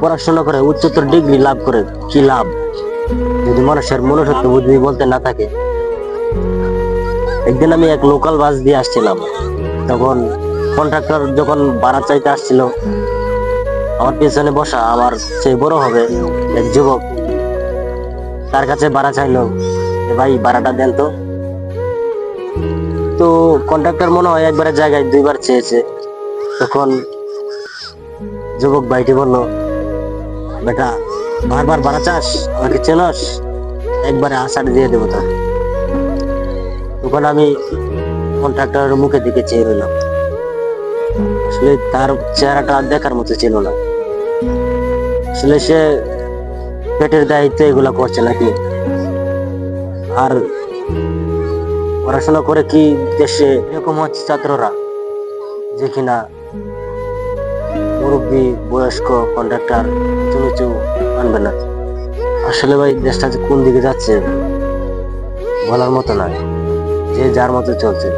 পড়াশোনা করে উচ্চতর ডিগ্রি লাভ করে কি লাভ যদি মানুষের মনুষ্যত্ব বুদ্ধি বলতে না থাকে। একদিন আমি এক লোকাল বাস দিয়ে আসছিলাম, তখন কন্ট্রাক্টর যখন ভাড়া চাইতে আসছিল, আমার পেছনে বসা আমার সেই বড় হবে এক যুবক তার কাছে ভাড়া চাইলো, যে ভাই ভাড়াটা দেন তো। তো কন্ট্রাক্টর মনে হয় একবারের জায়গায় দুইবার চেয়েছে। তখন যুবক ভাইটি বলল, বেটা বারবার ভাড়া চাস, আমাকে চেনস, একবারে আষাঢ় দিয়ে দেবো তোর। তখন আমি কন্ট্রাক্টরের মুখের দিকে চেয়ে রইলাম। আসলে তার চেহারাটা দেখার মতো ছিল না। আসলে সে পেটের দায়িত্বে এগুলা করছে নাকি, আর পড়াশোনা করে কি দেশে এরকম হচ্ছে ছাত্ররা যে কিনা মুরব্বী বয়স্ক কন্ট্রাক্টর উঁচু নিচু মানবে না। আসলে ভাই দেশটা যে কোন দিকে যাচ্ছে বলার মতো নয়, যে যার মতো চলছে।